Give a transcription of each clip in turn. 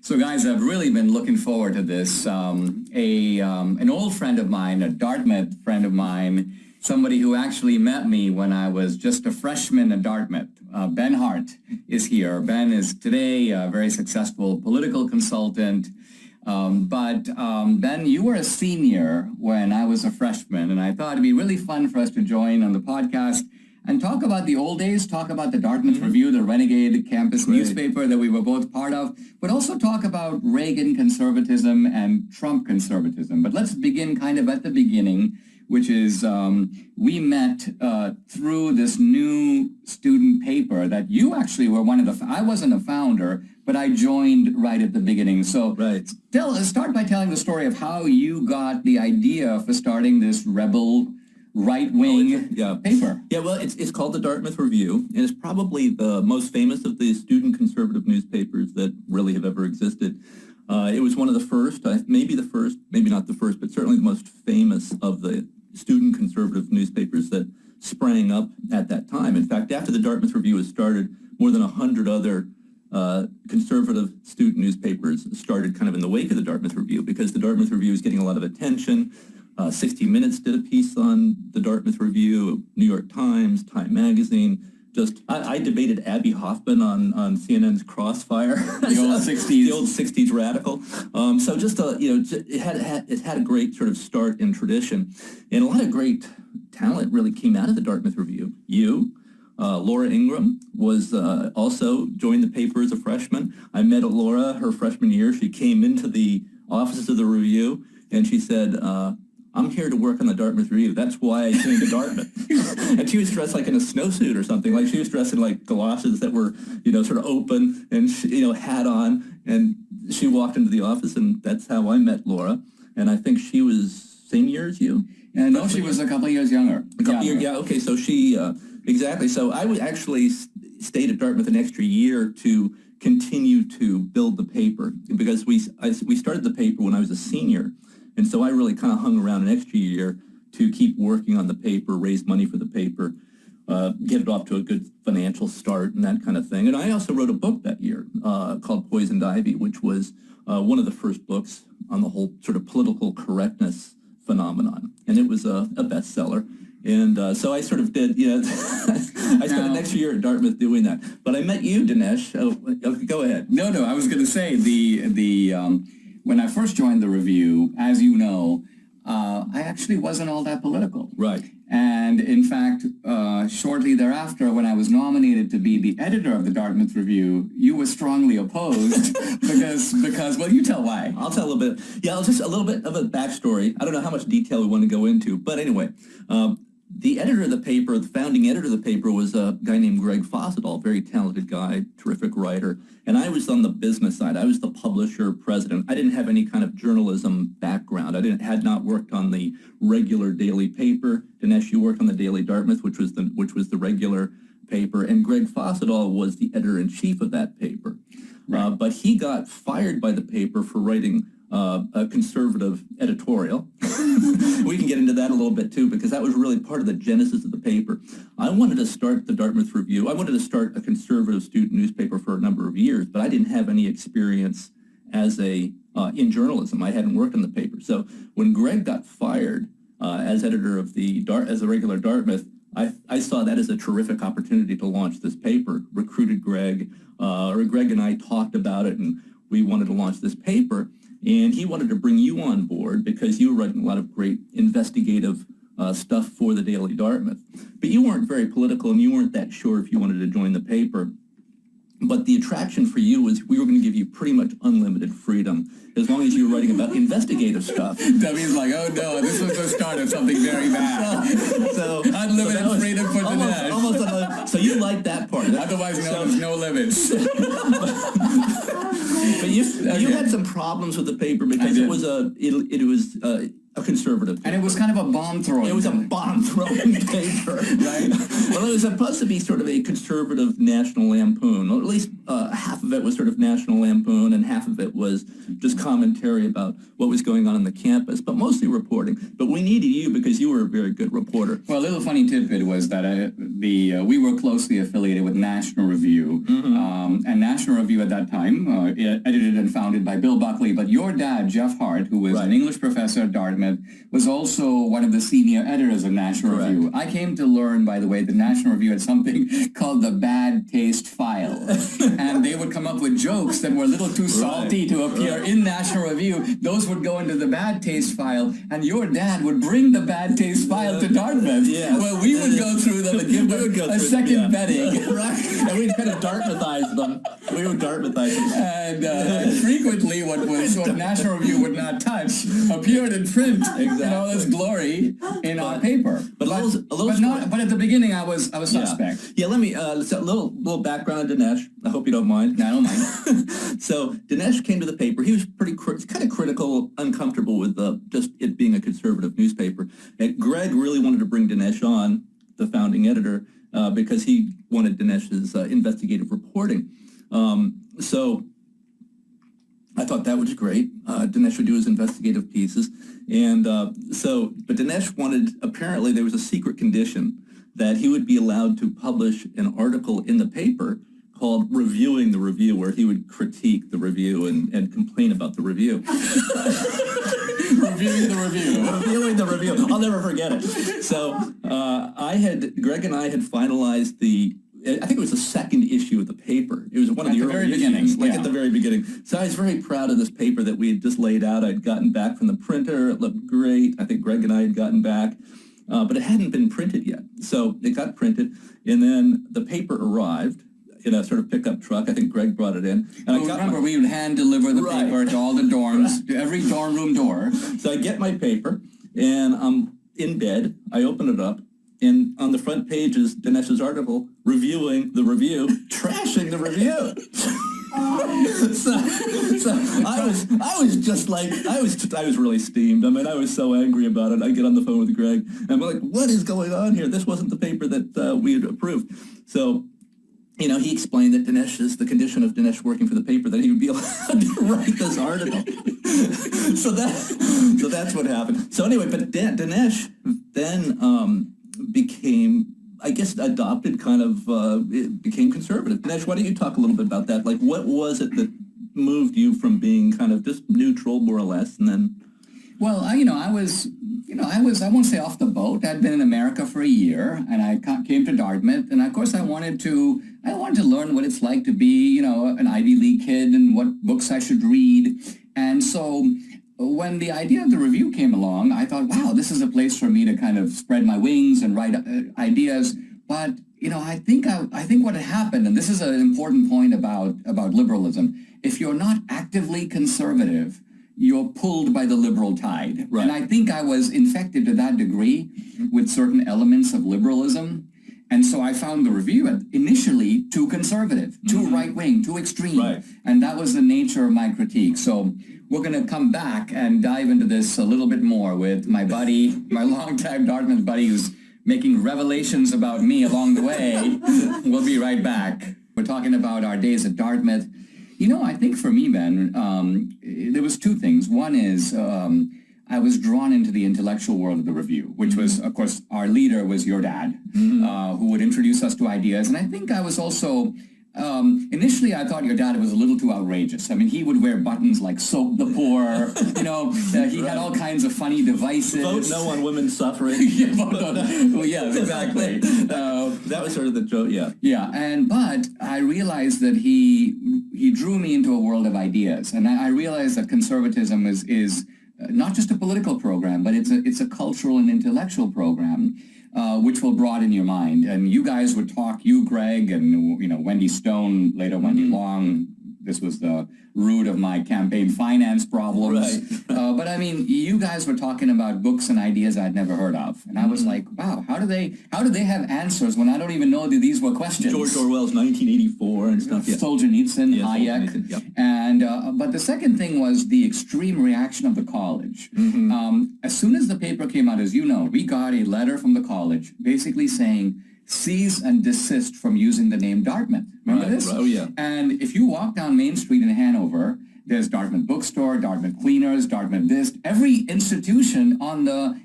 So, guys, I've really been looking forward to this. An old friend of mine, a Dartmouth friend of mine, somebody who actually met me when I was just a freshman at Dartmouth, Ben Hart, is here. Ben is today a very successful political consultant. Ben, you were a senior when I was a freshman, and I thought it'd be really fun for us to join on the podcast and talk about the old days, talk about the Dartmouth Review, the renegade campus newspaper that we were both part of, but also talk about Reagan conservatism and Trump conservatism. But let's begin kind of at the beginning, which is we met through this new student paper that you actually were one of the, I wasn't a founder, but I joined right at the beginning. So start by telling the story of how you got the idea for starting this rebel right-wing paper. Yeah, well, it's called the Dartmouth Review, and it's probably the most famous of the student conservative newspapers that really have ever existed. It was one of the first, maybe the first, maybe not the first, but certainly the most famous of the student conservative newspapers that sprang up at that time. In fact, after the Dartmouth Review was started, more than 100 other conservative student newspapers started kind of in the wake of the Dartmouth Review, because the Dartmouth Review was getting a lot of attention. 60 Minutes did a piece on the Dartmouth Review, New York Times, Time Magazine. I debated Abby Hoffman on CNN's Crossfire, the old 60s radical. It had a great sort of start in tradition, and a lot of great talent really came out of the Dartmouth Review. Laura Ingram was also joined the paper as a freshman. I met Laura her freshman year. She came into the offices of the Review, and she said, I'm here to work on the Dartmouth Review. That's why I came to Dartmouth. And she was dressed like in a snowsuit or something. Like she was dressed in like galoshes that were, sort of open and, hat on. And she walked into the office, and that's how I met Laura. And I think she was same year as you. And no, she was a couple of years younger. Okay. So she, exactly. So I would actually stayed at Dartmouth an extra year to continue to build the paper, because we started the paper when I was a senior. And so I really kind of hung around an extra year to keep working on the paper, raise money for the paper, get it off to a good financial start and that kind of thing. And I also wrote a book that year called Poisoned Ivy, which was one of the first books on the whole sort of political correctness phenomenon. And it was a bestseller. And so I sort of did, I spent an extra year at Dartmouth doing that. But I met you, Dinesh. Go ahead. No, I was going to say when I first joined the Review, as you know, I actually wasn't all that political. Right. And in fact, shortly thereafter, when I was nominated to be the editor of the Dartmouth Review, you were strongly opposed because, well, you tell why. I'll tell a little bit. Yeah, just a little bit of a backstory. I don't know how much detail we want to go into, but anyway, the editor of the paper, the founding editor of the paper, was a guy named Greg Fossetall, very talented guy, terrific writer. And I was on the business side. I was the publisher, president. I didn't have any kind of journalism background. Had not worked on the regular daily paper. Dinesh, you worked on the Daily Dartmouth, which was the regular paper. And Greg Fossetall was the editor-in-chief of that paper. Right. But he got fired by the paper for writing a conservative editorial. We can get into that a little bit too, because that was really part of the genesis of the paper. I wanted to start the Dartmouth Review. I wanted to start a conservative student newspaper for a number of years, but I didn't have any experience as in journalism. I hadn't worked on the paper. So when Greg got fired as editor of as a regular Dartmouth, I saw that as a terrific opportunity to launch this paper. Recruited Greg, Greg and I talked about it, and we wanted to launch this paper. And he wanted to bring you on board because you were writing a lot of great investigative stuff for the Daily Dartmouth. But you weren't very political, and you weren't that sure if you wanted to join the paper. But the attraction for you was we were going to give you pretty much unlimited freedom as long as you were writing about investigative stuff. Debbie's like, oh no, this was the start of something very bad. So unlimited freedom for Dinesh. Almost unlimited. So you liked that part. Otherwise, there's no limits. But you had some problems with the paper because it was a conservative paper. And it was kind of a bomb-throwing. It was a bomb-throwing paper, right? Well, it was supposed to be sort of a conservative National Lampoon. Or at least half of it was sort of National Lampoon, and half of it was just commentary about what was going on the campus, but mostly reporting. But we needed you because you were a very good reporter. Well, a little funny tidbit was that we were closely affiliated with National Review, and National Review at that time, edited and founded by Bill Buckley, but your dad, Jeff Hart, who was an English professor at Dartmouth, was also one of the senior editors of National Review. I came to learn, by the way, that National Review had something called the Bad Taste File, and they would come up with jokes that were a little too salty to appear in National Review. Those would go into the Bad Taste File, and your dad would bring the Bad Taste File to Dartmouth, where we would go through them and give them a second vetting. Right, and we'd kind of Dartmouthize them. We would Dartmouthize them. And frequently what National Review would not touch appeared in print in all its glory in our paper. But at the beginning I was suspect. Yeah, let me, a little background on Dinesh. I hope you don't mind. No, I don't mind. So Dinesh came to the paper. He was kind of critical, uncomfortable with just it being a conservative newspaper. And Greg really wanted to bring Dinesh on, the founding editor, because he wanted Dinesh's investigative reporting. So I thought that was great. Dinesh would do his investigative pieces. And but Dinesh wanted, apparently there was a secret condition that he would be allowed to publish an article in the paper called Reviewing the Review, where he would critique the review and complain about the review. Reviewing the review. Reviewing the review. I'll never forget it. So Greg and I had finalized I think it was the second issue of the paper. It was one of the early issues, at the very beginning. So I was very proud of this paper that we had just laid out. I'd gotten back from the printer. It looked great. I think Greg and I had gotten back. But it hadn't been printed yet. So it got printed, and then the paper arrived in a sort of pickup truck. I think Greg brought it in. And remember, we would hand deliver the paper to all the dorms, to every dorm room door. So I get my paper, and I'm in bed. I open it up, and on the front page is Dinesh's article, reviewing the review, trashing the review. So I was just like, I was really steamed. I mean, I was so angry about it. I get on the phone with Greg, and I'm like, what is going on here? This wasn't the paper that we had approved. So, he explained that the condition of Dinesh working for the paper, that he would be allowed to write this article. so that's what happened. So anyway, but Dinesh then became, I guess, adopted it became conservative. Dinesh, why don't you talk a little bit about that? Like, what was it that moved you from being kind of just neutral, more or less, and then? Well, I won't say off the boat. I'd been in America for a year, and I came to Dartmouth, and of course I wanted to learn what it's like to be, an Ivy League kid and what books I should read. And so when the idea of the review came along, I thought, wow, this is a place for me to kind of spread my wings and write ideas. But, I think what had happened, and this is an important point about liberalism, if you're not actively conservative, you're pulled by the liberal tide. Right. And I think I was infected to that degree with certain elements of liberalism. And so I found the review initially too conservative, too right-wing, too extreme. Right. And that was the nature of my critique. So we're going to come back and dive into this a little bit more with my buddy, my longtime Dartmouth buddy, who's making revelations about me along the way. We'll be right back. We're talking about our days at Dartmouth. I think for me, Ben, there was two things. One is I was drawn into the intellectual world of the review, which was, of course, our leader was your dad, who would introduce us to ideas. And I think I was also, initially I thought your dad was a little too outrageous. I mean, he would wear buttons like soap the poor, he had all kinds of funny devices. Vote no on women's suffrage. Well, yes, exactly. That was sort of the joke, yeah. Yeah, but I realized that he drew me into a world of ideas. And I realized that conservatism is not just a political program, but it's a cultural and intellectual program, which will broaden your mind. And you guys would talk, you, Greg, and Wendy Stone, later Wendy Long. This was the root of my campaign finance problems. Right. But I mean, you guys were talking about books and ideas I'd never heard of, and I was like, wow, how do they have answers when I don't even know that these were questions? George Orwell's 1984 and stuff. Solzhenitsyn, Hayek, Solzhenitsyn, yep. And but the second thing was the extreme reaction of the college. As soon as the paper came out, as you know, we got a letter from the college basically saying, cease and desist from using the name Dartmouth. Remember this? Right. Oh, yeah. And if you walk down Main Street in Hanover, There's Dartmouth Bookstore, Dartmouth Cleaners, Dartmouth this. Every institution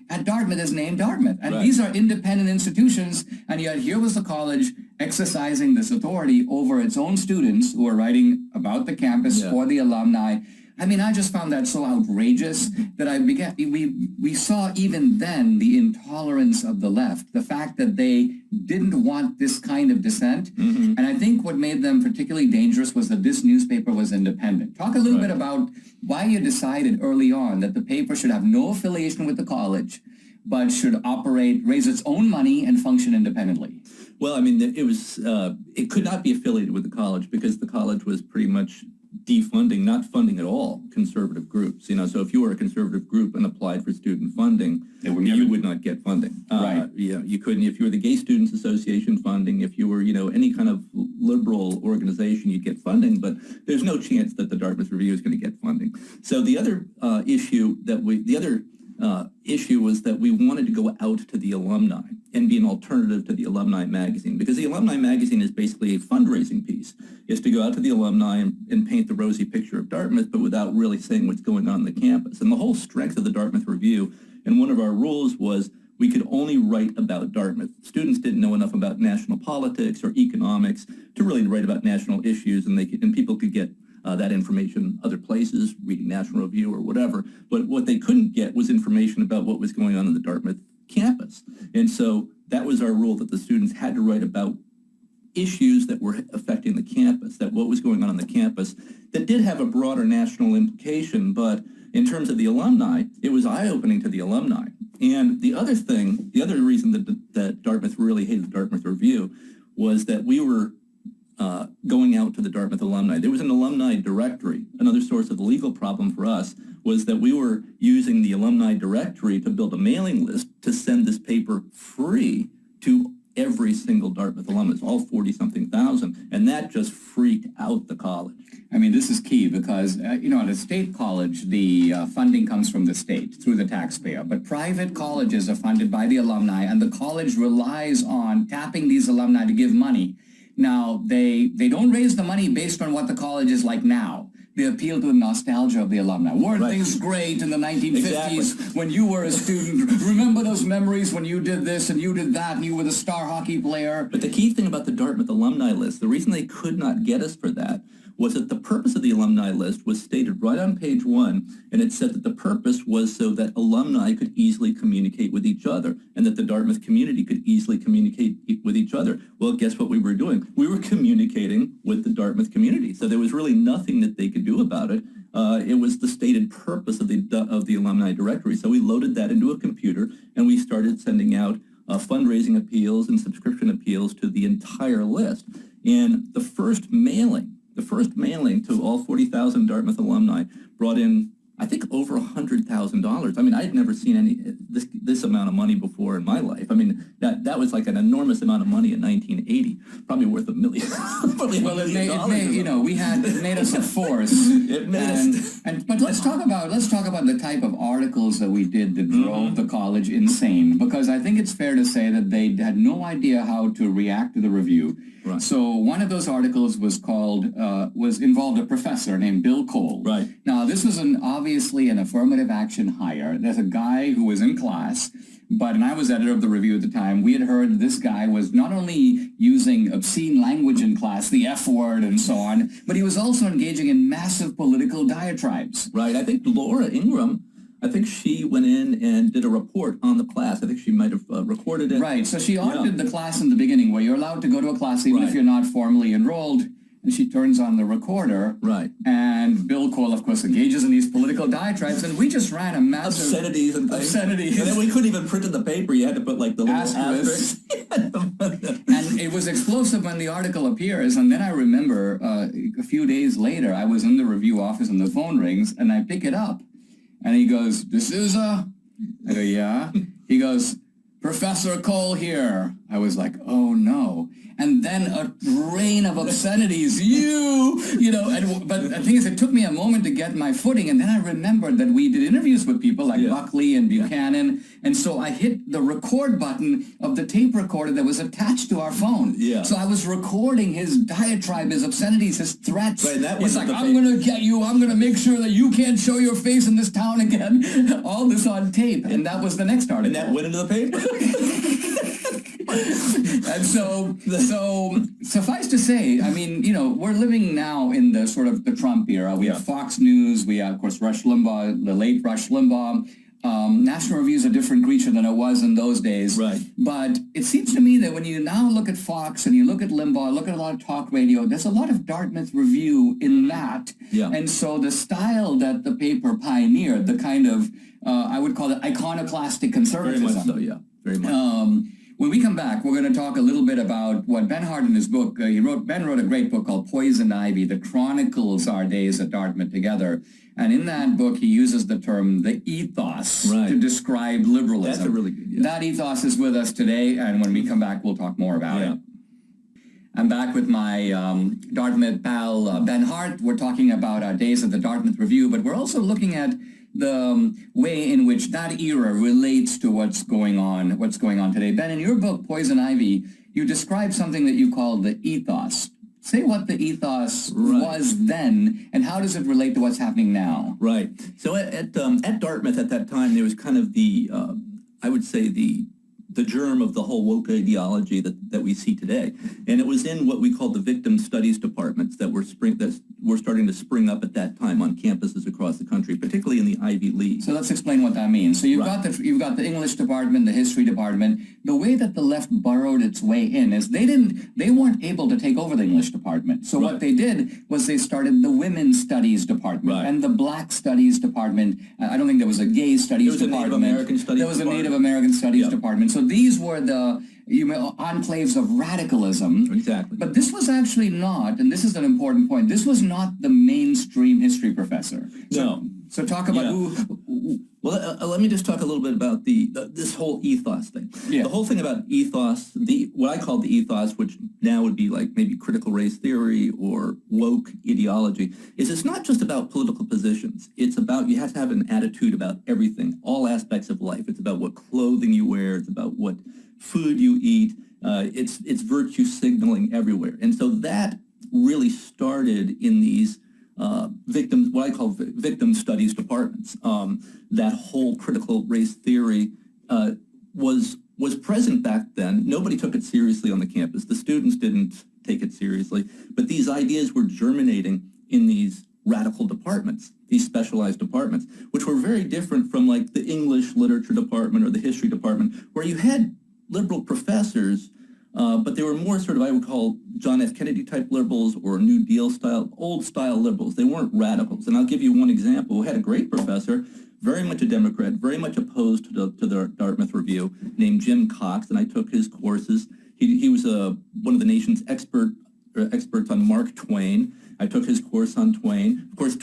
at Dartmouth is named Dartmouth. And these are independent institutions, and yet here was the college exercising this authority over its own students who are writing about the campus for the alumni. I mean, I just found that so outrageous that we saw even then the intolerance of the left, the fact that they didn't want this kind of dissent. And I think what made them particularly dangerous was that this newspaper was independent. Talk a little bit about why you decided early on that the paper should have no affiliation with the college, but should raise its own money and function independently. Well, I mean, it could not be affiliated with the college because the college was pretty much defunding, not funding at all, conservative groups. So if you were a conservative group and applied for student funding, you would not get funding. You couldn't. If you were the Gay Students Association funding, if you were, any kind of liberal organization, you'd get funding, but there's no chance that the Dartmouth Review is going to get funding. So the other issue was that we wanted to go out to the alumni and be an alternative to the alumni magazine, because the alumni magazine is basically a fundraising piece. It's to go out to the alumni and paint the rosy picture of Dartmouth, but without really saying what's going on the campus. And the whole strength of the Dartmouth Review, and one of our rules was we could only write about Dartmouth. Students didn't know enough about national politics or economics to really write about national issues, and people could get that information other places, reading National Review or whatever. But what they couldn't get was information about what was going on in the Dartmouth campus. And so that was our rule, that the students had to write about issues that were affecting the campus, that what was going on the campus that did have a broader national implication. But in terms of the alumni, it was eye-opening to the alumni. And the other reason that Dartmouth really hated the Dartmouth Review was that we were going out to the Dartmouth alumni. There was an alumni directory. Another source of the legal problem for us was that we were using the alumni directory to build a mailing list to send this paper free to every single Dartmouth alumnus, all 40-something thousand, and that just freaked out the college. I mean, this is key because, at a state college, the funding comes from the state through the taxpayer, but private colleges are funded by the alumni, and the college relies on tapping these alumni to give money. Now, they don't raise the money based on what the college is like now. They appeal to the nostalgia of the alumni. Weren't things great in the 1950s when you were a student? Remember those memories when you did this and you did that and you were the star hockey player? But the key thing about the Dartmouth alumni list, the reason they could not get us for that was that the purpose of the alumni list was stated right on page 1, and it said that the purpose was so that alumni could easily communicate with each other and that the Dartmouth community could easily communicate with each other. Well, guess what we were doing? We were communicating with the Dartmouth community. So there was really nothing that they could do about it. It was the stated purpose of the alumni directory. So we loaded that into a computer and we started sending out fundraising appeals and subscription appeals to the entire list. And the first mailing to all 40,000 Dartmouth alumni brought in, I think, over $100,000. I mean, I'd never seen this amount of money before in my life. I mean, that was like an enormous amount of money in 1980, probably worth $1 million. Well, it made us a force. But let's talk about the type of articles that we did that drove the college insane, because I think it's fair to say that they had no idea how to react to the review. Right. So one of those articles involved a professor named Bill Cole. Right. Now, this was obviously an affirmative action hire. There's a guy who was in class, and I was editor of the review at the time. We had heard this guy was not only using obscene language in class, the F word and so on, but he was also engaging in massive political diatribes. Right. I think Laura Ingram, she went in and did a report on the class. I think she might have recorded it. Right. So she audited the class in the beginning, where you're allowed to go to a class even if you're not formally enrolled. And she turns on the recorder. Right. And Bill Cole, of course, engages in these political diatribes. And we just ran a massive... Obscenities and things. Obscenities. And then we couldn't even print in the paper. You had to put like the little asterisk. And it was explosive when the article appears. And then I remember a few days later, I was in the review office and the phone rings. And I pick it up. And he goes, D'Souza? I go, yeah. He goes, Professor Cole here. I was like, oh, no. and then a rain of obscenities. But the thing is, it took me a moment to get my footing, and then I remembered that we did interviews with people like Buckley and Buchanan, and so I hit the record button of the tape recorder that was attached to our phone. So I was recording his diatribe, his obscenities, his threats. He's like, I'm going to get you. I'm going to make sure that you can't show your face in this town again. All this on tape. And that was the next article. And that went into the paper. And so suffice to say, I mean, we're living now in the sort of the Trump era. We have Fox News. We have, of course, Rush Limbaugh, the late Rush Limbaugh. National Review is a different creature than it was in those days. But it seems to me that when you now look at Fox and you look at Limbaugh, look at a lot of talk radio, there's a lot of Dartmouth Review in that. And so the style that the paper pioneered, the kind of, I would call it iconoclastic conservatism. Very much so, very much. When we come back, we're going to talk a little bit about what Ben Hart in his book, Ben wrote a great book called Poison Ivy that chronicles our days at Dartmouth together. And in that book, he uses the term the ethos to describe liberalism. That's a really good, That ethos is with us today, and when we come back, we'll talk more about it. I'm back with my Dartmouth pal, Ben Hart. We're talking about our days at the Dartmouth Review, but we're also looking at the way in which that era relates to what's going on today. Ben, in your book, Poison Ivy, you describe something that you call the ethos. Say what the ethos was then, and how does it relate to what's happening now? So at Dartmouth at that time, there was kind of the, I would say, the germ of the whole woke ideology that we see today. And it was in what we called the victim studies departments that were starting to spring up at that time on campuses across the country, particularly in the Ivy League. So let's explain what that means. So you've got the English department, the history department. The way that the left burrowed its way in is they weren't able to take over the English department. So what they did was they started the women's studies department and the black studies department. I don't think there was a gay studies department. There was a Native American studies department. So these were the enclaves of radicalism. But this was actually not, and this is an important point, this was not the mainstream history professor. So talk about who... Well, let me just talk a little bit about this whole ethos thing. The whole thing about ethos, what I call the ethos, which now would be like maybe critical race theory or woke ideology, is it's not just about political positions. It's about, you have to have an attitude about everything, all aspects of life. It's about what clothing you wear. It's about what food you eat. It's virtue signaling everywhere. And so that really started in these what I call victim studies departments. That whole critical race theory was present back then. Nobody took it seriously on the campus. The students didn't take it seriously, but these ideas were germinating in these radical departments, these specialized departments, which were very different from like the English literature department or the history department, where you had liberal professors, but they were more sort of, I would call, John F. Kennedy type liberals or New Deal style, old style liberals. They weren't radicals. And I'll give you one example. We had a great professor, very much a Democrat, very much opposed to the Dartmouth Review, named Jim Cox, and I took his courses. He was one of the nation's experts on Mark Twain. I took his course on Twain. Of course,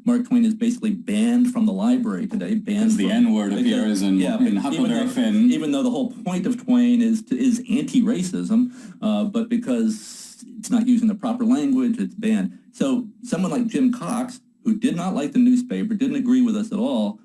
Mark Twain is basically banned from the library today. Banned the N-word appears in Huckleberry Finn. Even though the whole point of Twain is anti-racism, but because it's not using the proper language, it's banned. So someone like Jim Cox, who did not like the newspaper, didn't agree with us at all,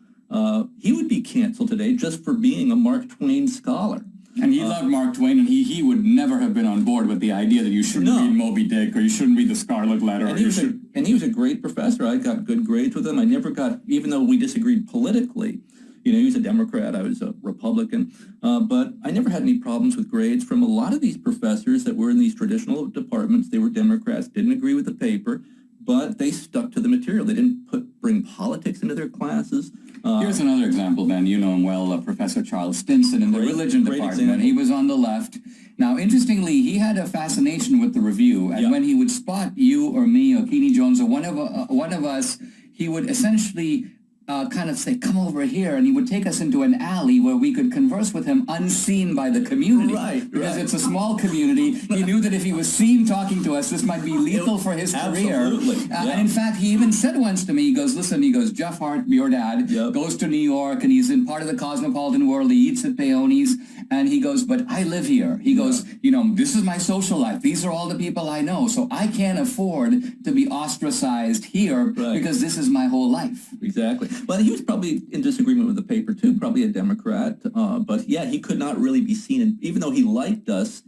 he would be canceled today just for being a Mark Twain scholar. And he loved Mark Twain, and he would never have been on board with the idea that you shouldn't read Moby Dick, or you shouldn't read The Scarlet Letter. And he was a great professor. I got good grades with him. I never got, even though we disagreed politically, he was a Democrat, I was a Republican, but I never had any problems with grades from a lot of these professors that were in these traditional departments. They were Democrats, didn't agree with the paper, but they stuck to the material. They didn't bring politics into their classes. Here's another example, Ben. You know him well, Professor Charles Stinson in the religion department. Example. He was on the left. Now, interestingly, he had a fascination with the Review, and when he would spot you or me or Keeney Jones or one of us, he would essentially kind of say, come over here, and he would take us into an alley where we could converse with him unseen by the community. Right, because right. it's a small community. He knew that if he was seen talking to us, this might be lethal for his career. Absolutely. And in fact, he even said once to me, he goes, listen, he goes, Jeff Hart, your dad, goes to New York, and he's in part of the cosmopolitan world. He eats at Peoni's, and he goes, but I live here. He goes, you know, this is my social life. These are all the people I know, so I can't afford to be ostracized here because this is my whole life. Exactly. Well, he was probably in disagreement with the paper, too, probably a Democrat. But, yeah, he could not really be seen, even though he liked us,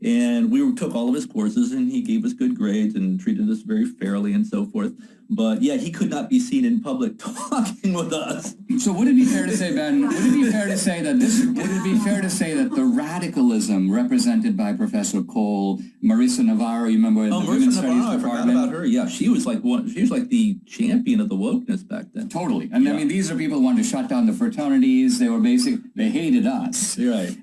and we took all of his courses, and he gave us good grades and treated us very fairly and so forth. But, yeah, he could not be seen in public talking with us. So would it be fair to say, Ben, would it be fair to say that the radicalism represented by Professor Cole, Marissa Navarro, you remember the Women's Studies Department? I forgot about her. Yeah, she was like the champion of the wokeness back then. Totally. And I mean, these are people who wanted to shut down the fraternities. They hated us. Right.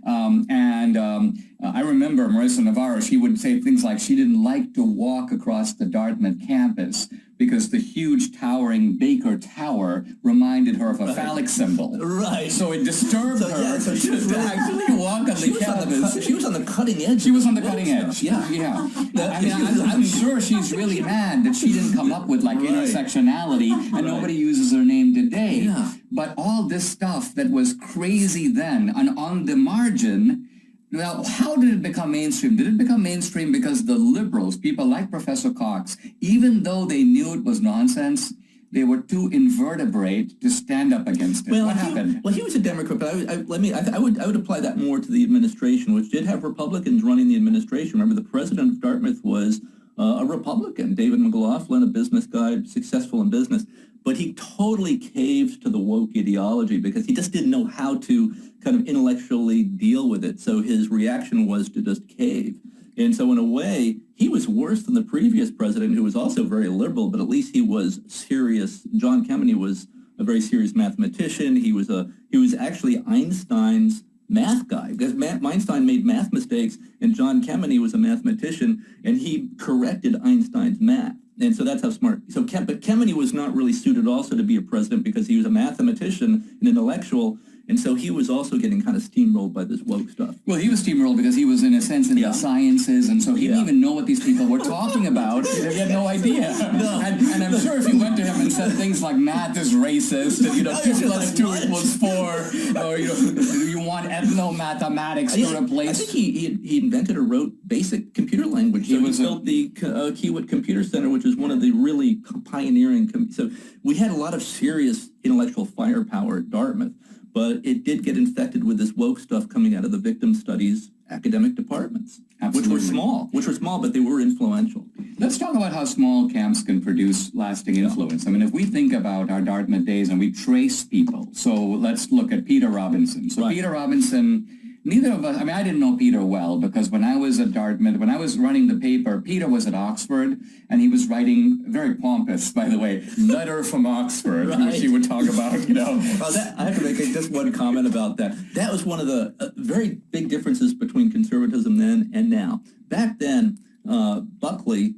I remember Marissa Navarro, she would say things like she didn't like to walk across the Dartmouth campus because the huge towering Baker Tower reminded her of a phallic symbol. Right. So it disturbed her. Yeah, so she was to actually walk on the campus. She was on the cutting edge. She was on the cutting edge. Yeah. I mean, I'm sure she's really mad that she didn't come up with like intersectionality, and nobody uses her name today. Yeah. But all this stuff that was crazy then, and on the margin. Now, how did it become mainstream? Did it become mainstream because the liberals, people like Professor Cox, even though they knew it was nonsense, they were too invertebrate to stand up against it? What happened? He was a Democrat, but I would apply that more to the administration, which did have Republicans running the administration. Remember, the president of Dartmouth was a Republican, David McLaughlin, a business guy, successful in business. But he totally caved to the woke ideology because he just didn't know how to kind of intellectually deal with it. So his reaction was to just cave. And so in a way, he was worse than the previous president, who was also very liberal, but at least he was serious. John Kemeny was a very serious mathematician. He was actually Einstein's math guy, because Einstein made math mistakes, and John Kemeny was a mathematician, and he corrected Einstein's math. And so that's how smart. So, but Kemeny was not really suited also to be a president because he was a mathematician, an intellectual, and so he was also getting kind of steamrolled by this woke stuff. Well, he was steamrolled because he was, in a sense, in the sciences, and so he didn't even know what these people were talking about. He had no idea. No. And I'm sure if you went to him and said things like math is racist, and 2 plus 2 equals 4, or you want ethnomathematics to replace. I think he invented or wrote basic computer language. So he built the Kiewit Computer Center, which is one of the really pioneering. So we had a lot of serious intellectual firepower at Dartmouth. But it did get infected with this woke stuff coming out of the victim studies academic departments, which were small, but they were influential. Let's talk about how small camps can produce lasting influence. I mean, if we think about our Dartmouth days and we trace people, so let's look at Peter Robinson. So Peter Robinson, neither of us, I mean, I didn't know Peter well because when I was at Dartmouth, when I was running the paper, Peter was at Oxford, and he was writing, very pompous, by the way, letter from Oxford, which he would talk about, Well, I have to make just one comment about that. That was one of the very big differences between conservatism then and now. Back then, Buckley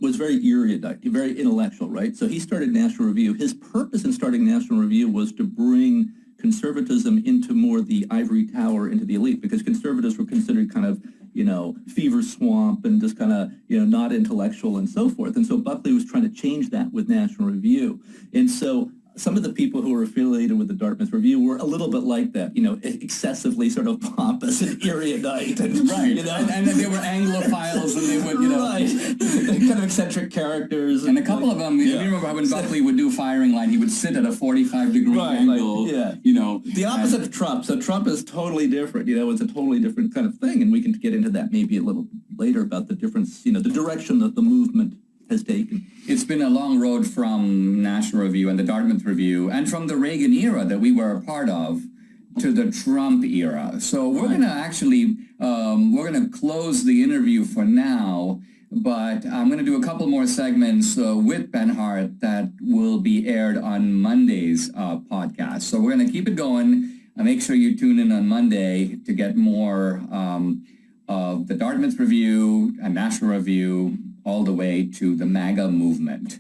was very erudite, very intellectual, right? So he started National Review. His purpose in starting National Review was to bring conservatism into more the ivory tower, into the elite, because conservatives were considered kind of, fever swamp and just kind of, not intellectual and so forth. And so Buckley was trying to change that with National Review. And so some of the people who were affiliated with the Dartmouth Review were a little bit like that, excessively sort of pompous and erudite. And, and they were Anglophiles, and they would, kind of eccentric characters. And a couple of them, you remember how when Buckley would do firing line, he would sit at a 45-degree angle, The opposite of Trump. So Trump is totally different, it's a totally different kind of thing. And we can get into that maybe a little later about the difference, the direction that the movement has taken. It's been a long road from National Review and the Dartmouth Review, and from the Reagan era that we were a part of, to the Trump era. So we're going to actually, we're going to close the interview for now, but I'm going to do a couple more segments with Ben Hart that will be aired on Monday's podcast. So we're going to keep it going. Make sure you tune in on Monday to get more of the Dartmouth Review and National Review, all the way to the MAGA movement.